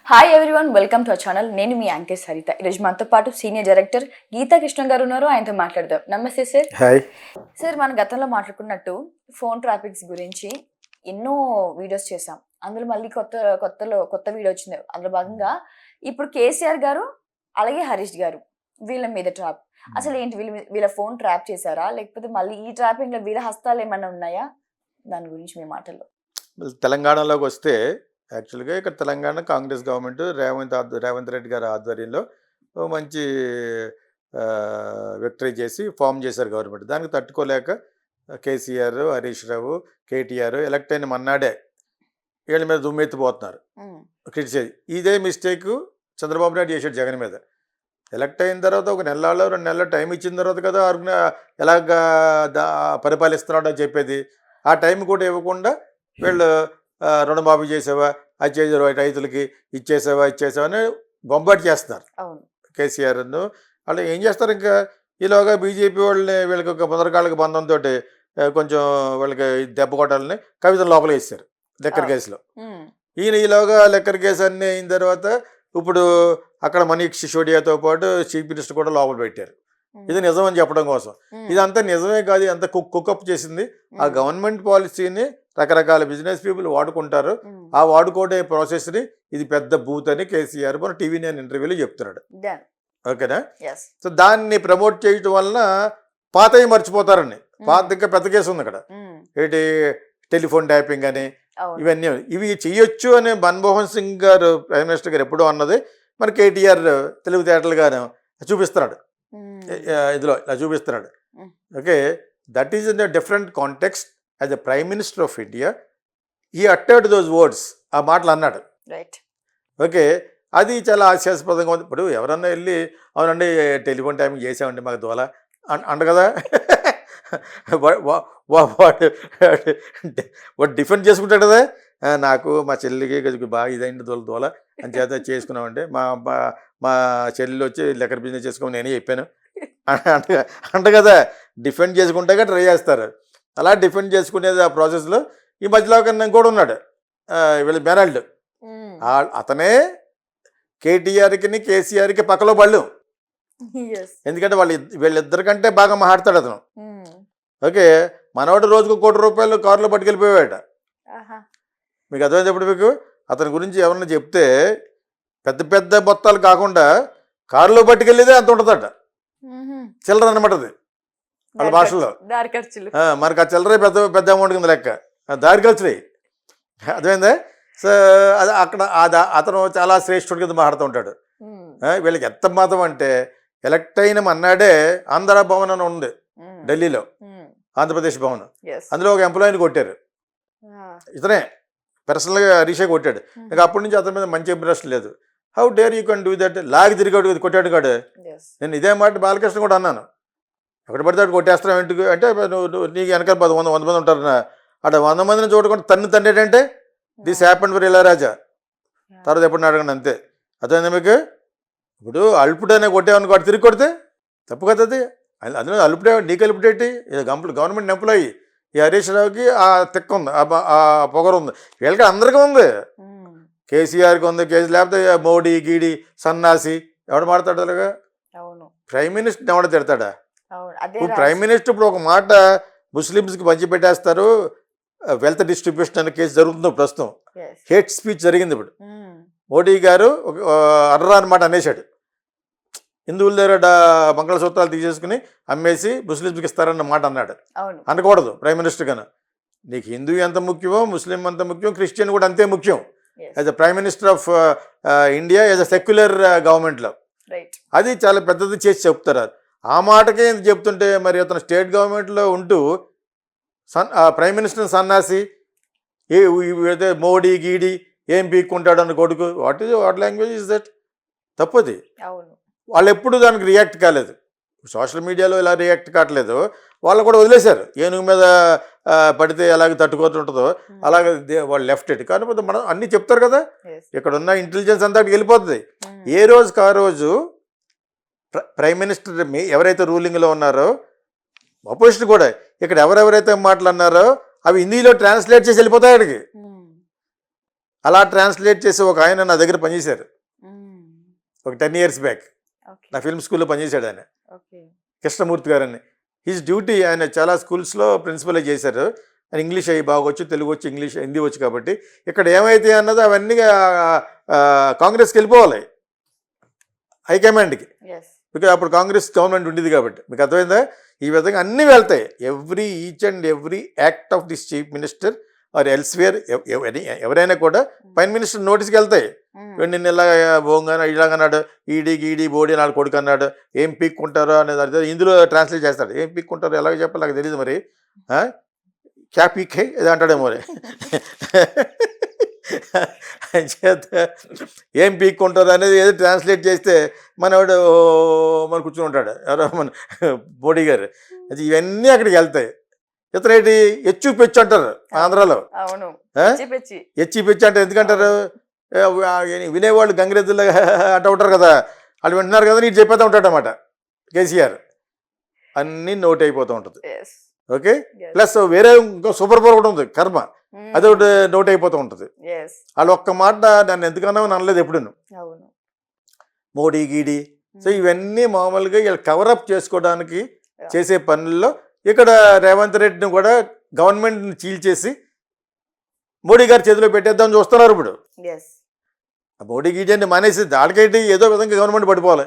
Hi everyone, welcome to our channel. నేను మీ anchor Saritha. ఈరోజు మనతో పాటు సీనియర్ డైరెక్టర్ గీతా కృష్ణ గారు ఉన్నారు. ఆయనతో మాట్లాడదాం. నమస్తే సార్. హాయ్ సార్, మన గతంలో మాట్లాడుకున్నట్టు ఫోన్ ట్రాఫిక్స్ గురించి ఎన్నో వీడియోస్ చేసాం. అందులో మళ్ళీ కొత్త వీడియో వచ్చింది. అందులో భాగంగా ఇప్పుడు కేసీఆర్ గారు అలాగే హరీష్ గారు వీళ్ళ మీద ట్రాప్. అసలు ఏంటి, వీళ్ళ ఫోన్ ట్రాప్ చేశారా, లేకపోతే మళ్ళీ ఈ ట్రాపింగ్ లో వీళ్ళ హస్తాలు ఏమైనా ఉన్నాయా? దాని గురించి మీ మాటల్లో. తెలంగాణలోకి వస్తే యాక్చువల్గా ఇక్కడ తెలంగాణ కాంగ్రెస్ గవర్నమెంట్ రేవంత్ రెడ్డి గారి ఆధ్వర్యంలో ఓ మంచి విక్టరీ చేసి ఫామ్ చేశారు గవర్నమెంట్. దానికి తట్టుకోలేక కేసీఆర్, హరీష్ రావు, కేటీఆర్ ఎలక్ట్ అయిన మన్నాడే వీళ్ళ మీద దుమ్మెత్తిపోతున్నారు, క్రిటిసైజ్. ఇదే మిస్టేక్ చంద్రబాబు నాయుడు చేశాడు జగన్ మీద. ఎలక్ట్ అయిన తర్వాత ఒక నెలలో 2 నెలల టైం ఇచ్చిన తర్వాత కదా ఎలాగ పరిపాలిస్తున్నాడు అని చెప్పేది. ఆ టైం కూడా ఇవ్వకుండా వీళ్ళు రుణమాఫీ చేసావా, అది చేసారు, రైతులకి ఇచ్చేసావా అని బొంబాటు చేస్తున్నారు కేసీఆర్ను. వాళ్ళు ఏం చేస్తారు, ఇంకా ఈలోగా బీజేపీ వాళ్ళని వీళ్ళకి ఒక పునరకాళ్ళకి బంధంతో కొంచెం వీళ్ళకి దెబ్బ కొట్టాలని కవితను లోపల వేసారు లెక్కర్ కేసులో. ఈయన ఈలోగా లెక్కర్ కేసు అన్నీ అయిన తర్వాత ఇప్పుడు అక్కడ మనీష్ సిసోడియాతో పాటు చీఫ్ మినిస్టర్ కూడా లోపల పెట్టారు. ఇది నిజం అని చెప్పడం కోసం. ఇదంతా నిజమే కాదు, అంతా కుకప్ చేసింది. ఆ గవర్నమెంట్ పాలసీని రకరకాల బిజినెస్ పీపుల్ వాడుకుంటారు. ఆ వాడుకోవడే ప్రాసెస్ని ఇది పెద్ద బూత్ అని కేసీఆర్ మన టీవీ నేను ఇంటర్వ్యూలో చెప్తున్నాడు. ఓకేనా? సో దాన్ని ప్రమోట్ చేయటం వలన పాతవి మర్చిపోతారని. పాత ఇంకా పెద్ద కేసు ఉంది అక్కడ, ఏంటి టెలిఫోన్ ట్యాపింగ్ అని, ఇవన్నీ ఇవి చెయ్యొచ్చు అని మన్మోహన్ సింగ్ గారు ప్రైమ్ మినిస్టర్ గారు ఎప్పుడూ అన్నది మన కేటీఆర్ తెలివితేటలుగాను చూపిస్తున్నాడు. ఇదిలో ఇలా చూపిస్తున్నాడు. Okay, that is in a different context. As a prime minister of India ఈ అటర్డ్ దోస్ వర్డ్స్, ఆ మాటలు అన్నాడు. ఓకే, అది చాలా హాస్యాస్పదంగా ఉంది. ఇప్పుడు ఎవరన్నా వెళ్ళి అవునండి టెలిఫోన్ టైమింగ్ చేసామండి మాకు దోల అంట కదా, వాడు డిఫెండ్ చేసుకుంటాడు కదా, నాకు మా చెల్లికి బాగా ఇదైంది దోల అని చేత చేసుకున్నామంటే మా చెల్లి వచ్చి లెక్కర్ బిజినెస్ చేసుకోమని నేనే చెప్పాను అంట కదా. డిఫెండ్ చేసుకుంటాక ట్రై చేస్తారు. అలా డిఫెండ్ చేసుకునేది ఆ ప్రాసెస్లో ఈ మధ్యలో కూడా ఉన్నాడు వీళ్ళ బెనాల్డ్. అతనే కేటీఆర్కి కేసీఆర్కి పక్కలో బళ్ళు. ఎందుకంటే వీళ్ళిద్దరికంటే బాగా మాట్లాడతాడు అతను. ఓకే, మనవాడు రోజుకు ₹1 కోటి కారులో పట్టుకెళ్ళిపోయాడు. మీకు అర్థమైనప్పుడు మీకు అతని గురించి ఎవరన్నా చెప్తే పెద్ద పెద్ద మొత్తాలు కాకుండా కారులో పట్టుకెళ్ళేదే అంత ఉంటుందట. చిల్లర అనమాట అది వాళ్ళ భాషలో. మనకు ఆ చిల్లరే పెద్ద పెద్ద అమౌంట్ కింద లెక్క, దారి ఖర్చులే. అర్థమైందా? సో అది అక్కడ అతను చాలా శ్రేష్ఠుడి కింద మాట్లాడుతూ ఉంటాడు. వీళ్ళకి ఎంత మాత్రం అంటే ఎలక్ట్ అయిన మన్నాడే ఆంధ్ర భవన్ అని ఉంది ఢిల్లీలో, ఆంధ్రప్రదేశ్ భవన్. అందులో ఒక ఎంప్లాయీని కొట్టారు. ఇతనే పర్సనల్గా హరీషే కొట్టాడు. ఇంకా అప్పటి నుంచి అతని మీద మంచి ఇంప్రెషన్ లేదు. How dare you can do that, లాగి తిరిగాడు కొట్టాడు కాడు. నేను ఇదే మాట బాలకృష్ణ కూడా అన్నాను, ఎక్కడ పడితే అటు కొట్టేస్తాం ఇంటికి అంటే నువ్వు నీకు వెనకాల 100 మంది ఉంటారు, అక్కడ 100 మందిని చూడకుండా తండ్రేటంటే దిస్ హ్యాపెండ్ ఫర్ ఇళయరాజా. తర్వాత ఎప్పుడు అడగండి అంతే. అర్థమైందా మీకు? ఇప్పుడు అల్పుడనే కొట్టేవనుకో అటు తిరిగి కొడితే తప్పు కదా అది. అందులో అల్పుడే నీకు అల్పుడేటి, గవర్నమెంట్ ఎంప్లాయీ. ఈ హరీష్ రావుకి ఆ తిక్క ఉంది, ఆ పొగరు ఉంది, వీళ్ళకి అందరికీ ఉంది. కేసీఆర్కి ఉంది, లేకపోతే మోడీ గీడి సన్నాసి ఎవడు మాడతాడు అలాగా? ప్రైమ్ మినిస్టర్ ఎవడ తిడతాడా? ఇప్పుడు ప్రైమ్ మినిస్టర్ ఇప్పుడు ఒక మాట ముస్లిమ్స్కి పంచిపెట్టేస్తారు, వెల్త్ డిస్ట్రిబ్యూషన్ అనే కేసు జరుగుతుంది ప్రస్తుతం. హేట్ స్పీచ్ జరిగింది. ఇప్పుడు మోడీ గారు అర్రా అనమాట అనేశాడు. హిందువుల దగ్గర మంగళసూత్రాలు తీసేసుకుని అమ్మేసి ముస్లింస్కి ఇస్తారన్న మాట అన్నాడు. అనకూడదు ప్రైమ్ మినిస్టర్ కన్నా. నీకు హిందూ ఎంత ముఖ్యమో ముస్లిం అంత ముఖ్యం, క్రిస్టియన్ కూడా అంతే ముఖ్యం. As a prime minister of India, as a secular గవర్నమెంట్లో అది చాలా పెద్దది చేసి చెప్తారు. ఆ మాటకే ఎందుకు చెప్తుంటే మరి అతను స్టేట్ గవర్నమెంట్లో ఉంటూ ప్రైమ్ మినిస్టర్ సన్నాసి మోడీ గీడి ఏం పీక్కుంటాడు అన్న కొడుకు, వాట్ లాంగ్వేజ్ ఇస్ దట్? తప్పది. వాళ్ళు ఎప్పుడు దానికి రియాక్ట్ కాలేదు. సోషల్ మీడియాలో ఎలా రియాక్ట్ కావట్లేదు, వాళ్ళు కూడా వదిలేశారు. ఏనుగు మీద పడితే ఎలాగ తట్టుకోతుంటుందో అలాగే వాళ్ళు లెఫ్ట్ ఇట్. కాకపోతే మనం అన్నీ చెప్తారు కదా, ఇక్కడ ఉన్న ఇంటెలిజెన్స్ అంతా వెళ్ళిపోతుంది. ఏ రోజుకి ఆ రోజు ప్రైమ్ మినిస్టర్ ఎవరైతే రూలింగ్లో ఉన్నారో, అపోజిషన్ కూడా ఇక్కడ ఎవరెవరైతే మాటలు అన్నారో అవి హిందీలో ట్రాన్స్లేట్ చేసి వెళ్ళిపోతాయి అక్కడికి. అలా ట్రాన్స్లేట్ చేసి ఒక ఆయన నా దగ్గర పనిచేశారు ఒక 10 years బ్యాక్. నా ఫిల్మ్ స్కూల్లో పనిచేశాడు ఆయన, కృష్ణమూర్తి గారని. హిజ్ డ్యూటీ, ఆయన చాలా స్కూల్స్లో ప్రిన్సిపలే చేశారు. ఆయన ఇంగ్లీష్ అయ్యి బాగొచ్చు, తెలుగు వచ్చి, ఇంగ్లీష్, హిందీ వచ్చు. కాబట్టి ఇక్కడ ఏమైతే అన్నదో అవన్నీ కాంగ్రెస్కి వెళ్ళిపోవాలి, హైకమాండ్కి. బికాజ్ అప్పుడు కాంగ్రెస్ గవర్నమెంట్ ఉండేది కాబట్టి. మీకు అర్థమైందా? ఈ విధంగా అన్నీ వెళ్తాయి. Each and every act of this chief minister or elsewhere, ఎవరైనా కూడా ప్రైమ్ మినిస్టర్ నోటీస్కి వెళ్తాయి. నిన్న ఇలా బోంగానే ఇలాగన్నాడు, ఈడీ బోడీ నాడు కొడుకు అన్నాడు, ఏం పీక్కుంటారో అనేది అర్థం. ఇందులో ట్రాన్స్లేట్ చేస్తాడు. ఏం పీక్కుంటారో ఎలాగో చెప్పాలి నాకు తెలియదు. మరి క్యా పీక్ ఇది అంటాడేమో మరి. చేత ఏం పీక్కుంటారు అనేది ఏదో ట్రాన్స్లేట్ చేస్తే మనవాడు మన కూర్చుని ఉంటాడు, ఎవరో మన బోడీ గారు. అది ఇవన్నీ అక్కడికి వెళ్తాయి. ఇతనేంటి ఎచ్చు పెచ్చు అంటారు ఆంధ్రాలో. ఎచ్చి పెచ్చి అంటే ఎందుకంటారు? వినేవాళ్ళు గంగిరెద్దులు అట్ట ఉంటారు కదా, వాళ్ళు వింటున్నారు కదా, నీకు చెప్పేస్తూ ఉంటాడు అన్నమాట కేసీఆర్. అన్నీ నోట్ అయిపోతూ ఉంటుంది. ఓకే, ప్లస్ వేరే ఇంకో సూపర్ పవర్ కూడా ఉంది, కర్మ. అది ఒకటి నోట్ అయిపోతూ ఉంటుంది. వాళ్ళు ఒక్క మాట నన్ను ఎందుకన్నా అనలేదు ఎప్పుడు, మోడీ గీడీ. సో ఇవన్నీ మామూలుగా వీళ్ళు కవరప్ చేసుకోవడానికి చేసే పనుల్లో ఇక్కడ రేవంత్ రెడ్డిని కూడా గవర్నమెంట్ని చీల్చేసి మోడీ గారి చేతిలో పెట్టేద్దామని చూస్తున్నారు ఇప్పుడు. మోడీ గీడీ అంటే మానేసి దాడికేంటి ఏదో విధంగా గవర్నమెంట్ పడిపోవాలి.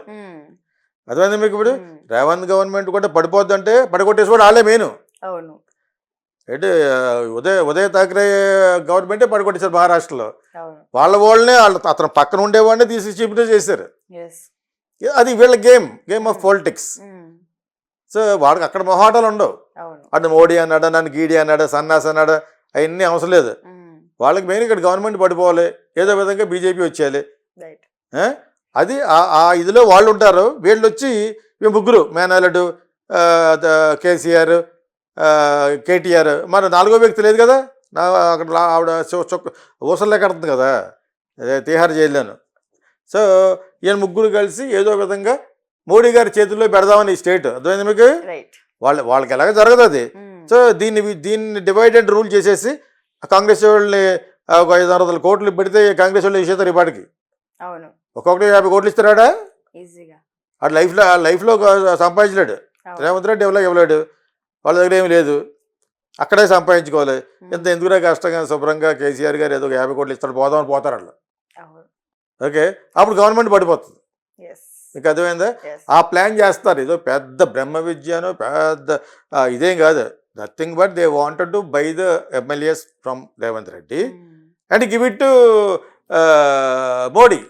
అర్థమైంది మీకు? ఇప్పుడు రేవంత్ గవర్నమెంట్ కూడా పడిపోద్దంటే పడగొట్టేసి కూడా వాళ్ళే మెయిన్. ఏంటి ఉదయ్ థాకరే గవర్నమెంటే పడగొట్టేశారు మహారాష్ట్రలో. వాళ్ళనే అతను పక్కన ఉండేవాడిని తీసి చీఫ్ చేశారు. అది వీళ్ళ గేమ్ ఆఫ్ పాలిటిక్స్. సో వాడికి అక్కడ మొహాటాలు ఉండవు. అటు మోడీ అన్నాడు, నన్ను గీడీ అన్నాడు, సన్నాస్ అన్నాడు, అవన్నీ అవసరం లేదు. వాళ్ళకి మెయిన్ ఇక్కడ గవర్నమెంట్ పడిపోవాలి, ఏదో విధంగా బీజేపీ వచ్చేయాలి. అది ఆ ఇదిలో వాళ్ళు ఉంటారు. వీళ్ళు వచ్చి ముగ్గురు, మేనల్లుడు, కేసీఆర్, కేటీఆర్, మరి నాలుగో వ్యక్తి లేదు కదా, అక్కడ ఆవిడ ఊసల్లో కడుతుంది కదా తీహార్ జైల్లోను. సో ఈయన ముగ్గురు కలిసి ఏదో విధంగా మోడీ గారి చేతుల్లో పెడదామని ఈ స్టేట్. అర్థమైంది మీకు? వాళ్ళకి ఎలాగ జరగదు అది. సో దీన్ని డివైడ్ అండ్ రూల్ చేసేసి కాంగ్రెస్ వాళ్ళని ఒక 500 కోట్లు పెడితే కాంగ్రెస్ వాళ్ళు వేసేస్తారు ఈ పాటికి. ఒక్కొక్కటి 50 కోట్లు ఇస్తాడా? అటు లైఫ్లో సంపాదించలేడు. రేవంత్ రెడ్డి ఎవరో ఇవ్వలేడు, వాళ్ళ దగ్గర ఏమి లేదు, అక్కడే సంపాదించుకోవాలి. ఇంత ఎందుకురా కష్టంగా శుభ్రంగా కేసీఆర్ గారు ఏదో 50 కోట్లు ఇస్తాడు, పోదామని పోతారు వాళ్ళు. ఓకే, అప్పుడు గవర్నమెంట్ పడిపోతుంది. మీకు అర్థమైందా? ఆ ప్లాన్ చేస్తారు. ఏదో పెద్ద బ్రహ్మ విద్యను పెద్ద ఇదేం కాదు. Nothing but they wanted to buy the MLAs from Revanth Reddy and give it to Modi.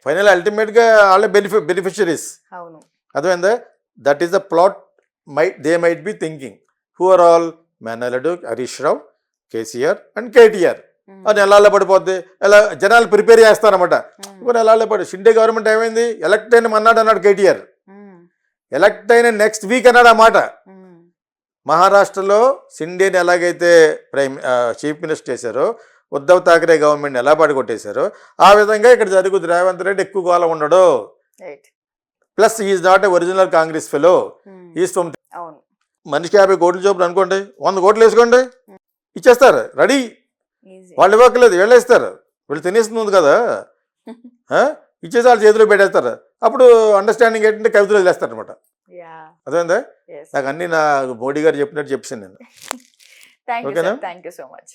Final అల్టిమేట్గా వాళ్ళే బెనిఫిషరీస్. అర్థమైందా? That is the plot. They might be thinking who are all మేనల్లుడు, Harish Rao, KCR and KTR. అది నెలల్లో పడిపోద్ది. ఎలా జనాలు ప్రిపేర్ చేస్తారన్నమాట. నెలల్లో పడి షిండే గవర్నమెంట్ ఏమైంది? ఎలక్ట్ అయిన మన్నాడు అన్నాడు కేటీఆర్, ఎలక్ట్ అయిన నెక్స్ట్ వీక్ అన్నాడు ఆ మాట. మహారాష్ట్రలో షిండేని ఎలాగైతే చీఫ్ మినిస్టర్ చేశారో, ఉద్ధవ్ థాకరే గవర్నమెంట్ ఎలా పడికొట్టేశారో ఆ విధంగా ఇక్కడ జరుగుతుంది. రేవంత్ రెడ్డి ఎక్కువ కాలం ఉండడు. Plus is not a original Congress fellow. Is from మనిషికి 50 కోట్లు చొప్పున అనుకోండి, 100 కోట్లు వేసుకోండి, ఇచ్చేస్తారు. రెడీ. వాళ్ళు ఇవ్వక్కలేదు, వీళ్ళు ఇస్తారు. వీళ్ళు తినేస్తుంది కదా, ఇచ్చేసి వాళ్ళ చేతిలో పెట్టేస్తారు. అప్పుడు అండర్స్టాండింగ్ ఏంటంటే కవితలు వదిలేస్తారు అనమాట. అదేందా? నాకు అన్ని నా మోడీ గారు చెప్పినట్టు చెప్పాను నేను. ఓకేనా? Thank you so much.